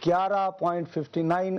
11.59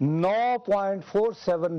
9.47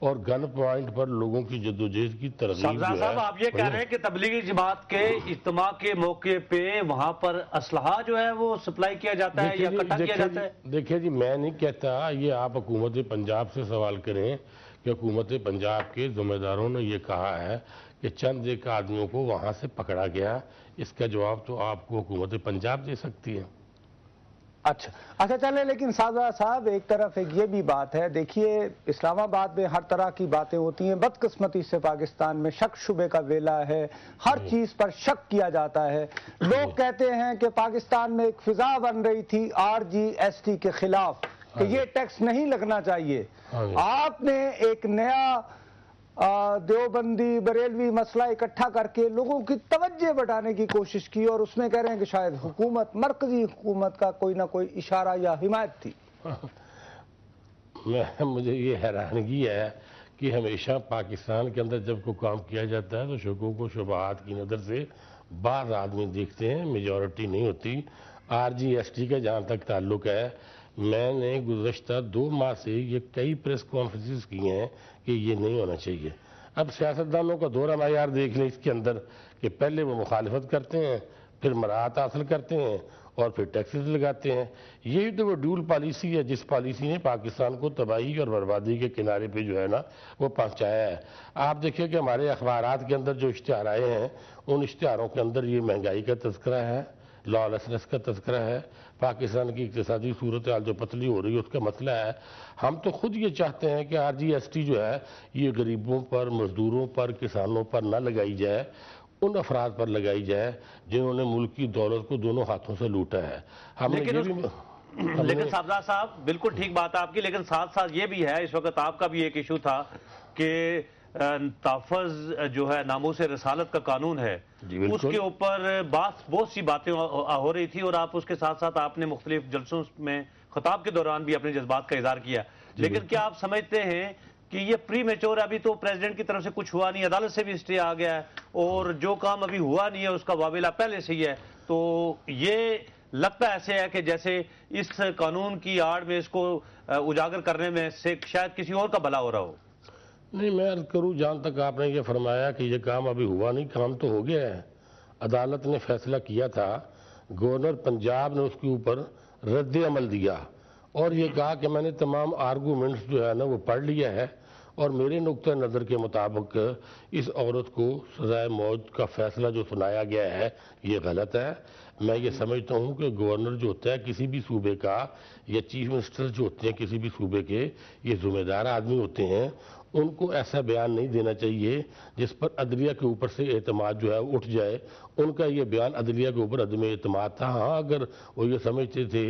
اور گن پوائنٹ پر لوگوں کی جدوجہد کی ترغیب صاحب جو ہے صاحب آپ یہ کہہ رہے ہیں کہ تبلیغی جماعت کے اجتماع کے موقع پہ وہاں پر اسلحہ جو ہے وہ سپلائی کیا جاتا ہے یا اکٹھا کیا جاتا ہے؟ دیکھیں جی، میں نہیں کہتا، یہ آپ حکومت پنجاب سے سوال کریں کہ حکومت پنجاب کے ذمہ داروں نے یہ کہا ہے کہ چند ایک آدمیوں کو وہاں سے پکڑا گیا، اس کا جواب تو آپ کو حکومت پنجاب دے سکتی ہے۔ اچھا چلے، لیکن سازا صاحب ایک طرف ایک یہ بھی بات ہے، دیکھیے اسلام آباد میں ہر طرح کی باتیں ہوتی ہیں، بدقسمتی سے پاکستان میں شک شبے کا ویلا ہے، ہر چیز پر شک کیا جاتا ہے۔ لوگ کہتے ہیں کہ پاکستان میں ایک فضا بن رہی تھی RGST کے خلاف کہ یہ ٹیکس نہیں لگنا چاہیے۔ آپ نے ایک نیا دیوبندی بریلوی مسئلہ اکٹھا کر کے لوگوں کی توجہ بٹانے کی کوشش کی، اور اس میں کہہ رہے ہیں کہ شاید حکومت، مرکزی حکومت کا کوئی نہ کوئی اشارہ یا حمایت تھی۔ مجھے یہ حیرانگی ہے کہ ہمیشہ پاکستان کے اندر جب کوئی کام کیا جاتا ہے تو شکوک و شبہات کی نظر سے بعض آدمی دیکھتے ہیں، میجورٹی نہیں ہوتی۔ RGST کا جہاں تک تعلق ہے، میں نے گزشتہ 2 ماہ سے یہ کئی پریس کانفرنسز کی ہیں کہ یہ نہیں ہونا چاہیے۔ اب سیاستدانوں کا دورہ معیار دیکھ لیں اس کے اندر کہ پہلے وہ مخالفت کرتے ہیں، پھر مراعات حاصل کرتے ہیں اور پھر ٹیکسز لگاتے ہیں۔ یہی تو وہ ڈیول پالیسی ہے جس پالیسی نے پاکستان کو تباہی اور بربادی کے کنارے پہ جو ہے نا وہ پہنچایا ہے۔ آپ دیکھیں کہ ہمارے اخبارات کے اندر جو اشتہار آئے ہیں، ان اشتہاروں کے اندر یہ مہنگائی کا تذکرہ ہے، لالیسنس کا تذکرہ ہے، پاکستان کی اقتصادی صورتحال جو پتلی ہو رہی ہے اس کا مسئلہ ہے۔ ہم تو خود یہ چاہتے ہیں کہ RGST جو ہے یہ غریبوں پر، مزدوروں پر، کسانوں پر نہ لگائی جائے، ان افراد پر لگائی جائے جنہوں نے ملک کی دولت کو دونوں ہاتھوں سے لوٹا ہے۔ ہم نے یہ بھی لیکن صاحبزادہ صاحب بالکل ٹھیک بات ہے آپ کی، لیکن ساتھ ساتھ یہ بھی ہے، اس وقت آپ کا بھی ایک ایشو تھا کہ تحفظ جو ہے ناموس رسالت کا قانون ہے، اس کے اوپر بہت سی باتیں ہو رہی تھی، اور آپ اس کے ساتھ ساتھ آپ نے مختلف جلسوں میں خطاب کے دوران بھی اپنے جذبات کا اظہار کیا، لیکن کیا آپ سمجھتے ہیں کہ یہ پری میچور، ابھی تو پریزیڈنٹ کی طرف سے کچھ ہوا نہیں، عدالت سے بھی اسٹے آ گیا ہے، اور جو کام ابھی ہوا نہیں ہے اس کا واویلہ پہلے سے ہی ہے، تو یہ لگتا ایسے ہے کہ جیسے اس قانون کی آڑ میں اس کو اجاگر کرنے میں سے شاید کسی اور کا بھلا ہو رہا ہو؟ نہیں، میں عرض کروں، جہاں تک آپ نے یہ فرمایا کہ یہ کام ابھی ہوا نہیں، کام تو ہو گیا ہے۔ عدالت نے فیصلہ کیا تھا، گورنر پنجاب نے اس کے اوپر رد عمل دیا اور یہ کہا کہ میں نے تمام آرگومنٹس جو ہے نا وہ پڑھ لیا ہے، اور میرے نقطہ نظر کے مطابق اس عورت کو سزائے موت کا فیصلہ جو سنایا گیا ہے یہ غلط ہے۔ میں یہ سمجھتا ہوں کہ گورنر جو ہوتا ہے کسی بھی صوبے کا، یا چیف منسٹر جو ہوتے ہیں کسی بھی صوبے کے، یہ ذمہ دار آدمی ہوتے ہیں، ان کو ایسا بیان نہیں دینا چاہیے جس پر عدلیہ کے اوپر سے اعتماد جو ہے اٹھ جائے۔ ان کا یہ بیان عدلیہ کے اوپر عدم اعتماد تھا۔ ہاں، اگر وہ یہ سمجھتے تھے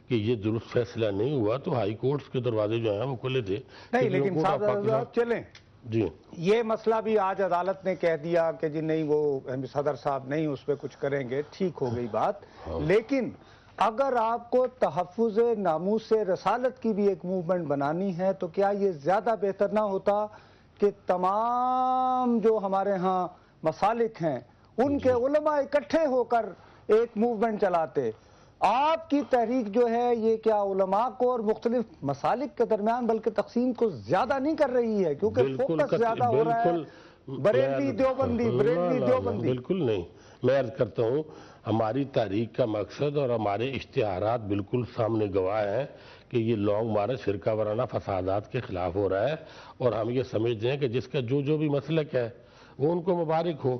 کہ یہ درست فیصلہ نہیں ہوا تو ہائی کورٹس کے دروازے جو ہیں وہ کھلے تھے۔ نہیں، لیکن صاحب چلیں، جی، یہ مسئلہ بھی آج عدالت نے کہہ دیا کہ جی نہیں، وہ صدر صاحب نہیں اس پہ کچھ کریں گے، ٹھیک ہو گئی بات، لیکن اگر آپ کو تحفظ ناموس رسالت کی بھی ایک موومنٹ بنانی ہے تو کیا یہ زیادہ بہتر نہ ہوتا کہ تمام جو ہمارے ہاں مسالک ہیں ان کے علماء اکٹھے ہو کر ایک موومنٹ چلاتے؟ آپ کی تحریک جو ہے یہ کیا علماء کو اور مختلف مسالک کے درمیان بلکہ تقسیم کو زیادہ نہیں کر رہی ہے، کیونکہ فوکس زیادہ ہو رہا ہے بریلوی دیوبندی، بریلوی دیوبندی؟ بالکل نہیں، میں عرض کرتا ہوں ہماری تحریک کا مقصد اور ہمارے اشتہارات بالکل سامنے گواہ ہیں کہ یہ لانگ مارچ فرقہ وارانہ فسادات کے خلاف ہو رہا ہے، اور ہم یہ سمجھتے ہیں کہ جس کا جو بھی مسلک ہے وہ ان کو مبارک ہو۔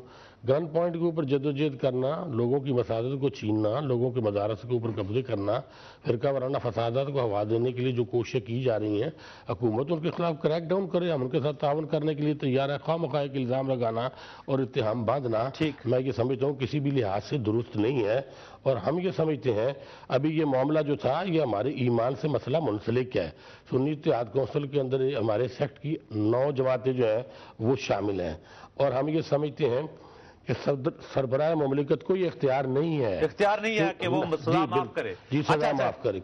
گن پوائنٹ کے اوپر جدوجہد کرنا، لوگوں کی مساجد کو چھیننا، لوگوں کے مدارس کے اوپر قبضے کرنا، فرقہ وارانہ فسادات کو ہوا دینے کے لیے جو کوششیں کی جا رہی ہیں، حکومت ان کے خلاف کریک ڈاؤن کرے، ہم ان کے ساتھ تعاون کرنے کے لیے تیار ہے۔ خواہ مخواہ کے الزام لگانا اور اتہام باندھنا میں یہ سمجھتا ہوں کسی بھی لحاظ سے درست نہیں ہے، اور ہم یہ سمجھتے ہیں ابھی یہ معاملہ جو تھا یہ ہمارے ایمان سے مسئلہ منسلک ہے۔ سنی اتحاد کونسل کے اندر ہمارے سیکٹ کی 9 جماعتیں جو ہیں وہ شامل ہیں، اور ہم یہ سمجھتے ہیں کہ سربراہ مملکت کو یہ اختیار نہیں ہے کہ وہ سزا معاف کرے۔ جی، سزا معاف کرے۔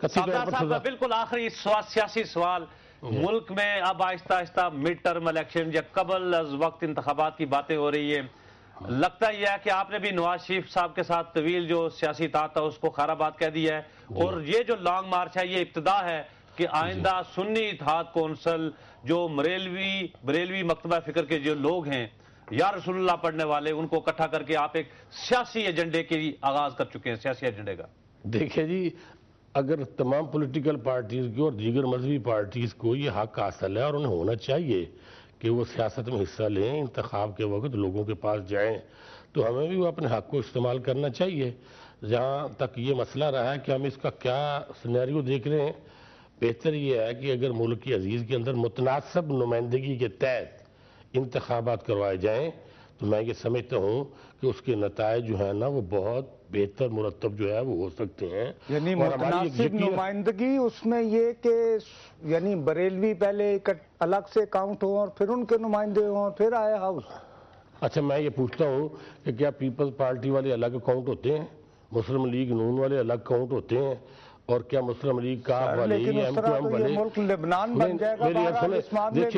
بالکل آخری سیاسی سوال، ملک میں اب آہستہ آہستہ مڈ ٹرم الیکشن یا قبل از وقت انتخابات کی باتیں ہو رہی ہیں، لگتا یہ ہے کہ آپ نے بھی نواز شریف صاحب کے ساتھ طویل جو سیاسی اطاعت تھا اس کو خیر آباد کہہ دیا ہے، اور یہ جو لانگ مارچ ہے یہ ابتدا ہے کہ آئندہ سنی اتحاد کونسل جو بریلوی مکتبہ فکر کے جو لوگ ہیں یا رسول اللہ پڑھنے والے، ان کو اکٹھا کر کے آپ ایک سیاسی ایجنڈے کی آغاز کر چکے ہیں، سیاسی ایجنڈے کا؟ دیکھیں جی، اگر تمام پولیٹیکل پارٹیز کی اور دیگر مذہبی پارٹیز کو یہ حق حاصل ہے اور انہیں ہونا چاہیے کہ وہ سیاست میں حصہ لیں، انتخاب کے وقت لوگوں کے پاس جائیں، تو ہمیں بھی وہ اپنے حق کو استعمال کرنا چاہیے۔ جہاں تک یہ مسئلہ رہا ہے کہ ہم اس کا کیا سینیریو دیکھ رہے ہیں، بہتر یہ ہے کہ اگر ملک کی عزیز کے اندر متناسب نمائندگی کے تحت انتخابات کروائے جائیں تو میں یہ سمجھتا ہوں کہ اس کے نتائج جو ہیں نا وہ بہت بہتر مرتب جو ہے وہ ہو سکتے ہیں۔ یعنی اور ہماری متناسب نمائندگی اس میں یہ کہ یعنی بریلوی پہلے الگ سے کاؤنٹ ہوں اور پھر ان کے نمائندے ہوں اور پھر آئے ہاؤس۔ اچھا، میں یہ پوچھتا ہوں کہ کیا پیپلز پارٹی والے الگ اکاؤنٹ ہوتے ہیں، مسلم لیگ نون والے الگ اکاؤنٹ ہوتے ہیں، اور کیا مسلم لیگ کاف والے لیکن اس طرح تو یہ ملک لبنان بن جائے گا۔ بہرحال اس معاملے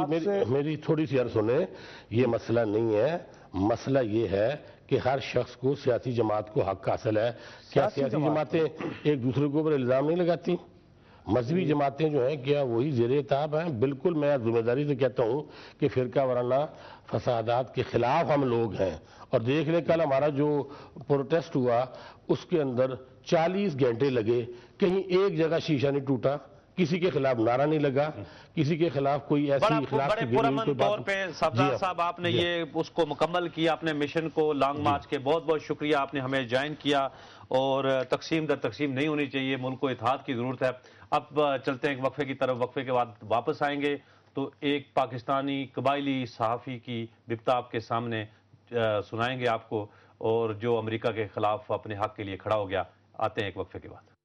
میں میری تھوڑی سی عرض سنیں، یہ مسئلہ نہیں ہے، مسئلہ یہ ہے کہ ہر شخص کو سیاسی جماعت کو حق حاصل ہے۔ کیا سیاسی جماعتیں ایک دوسرے کے اوپر الزام نہیں لگاتی؟ مذہبی جماعتیں جو ہیں کیا وہی زیر اعتاب ہیں؟ بالکل، میں ذمہ داری سے کہتا ہوں کہ فرقہ وارانہ فسادات کے خلاف ہم لوگ ہیں۔ اور دیکھ لیں کل ہمارا جو پروٹیسٹ ہوا اس کے اندر 40 گھنٹے لگے، کہیں ایک جگہ شیشہ نہیں ٹوٹا، کسی کے خلاف نعرہ نہیں لگا، کسی کے خلاف کوئی ایسی اخلاق بڑے پرامن طور پہ صفدر صاحب آپ نے یہ اس کو مکمل کیا، اپنے مشن کو لانگ مارچ کے بہت بہت شکریہ، آپ نے ہمیں جوائن کیا، اور تقسیم در تقسیم نہیں ہونی چاہیے، ملک کو اتحاد کی ضرورت ہے۔ اب چلتے ہیں ایک وقفے کی طرف، وقفے کے بعد واپس آئیں گے تو ایک پاکستانی قبائلی صحافی کی بپتا آپ کے سامنے سنائیں گے آپ کو، اور جو امریکہ کے خلاف اپنے حق کے لیے کھڑا ہو گیا۔ آتے ہیں ایک وقفے کے بعد۔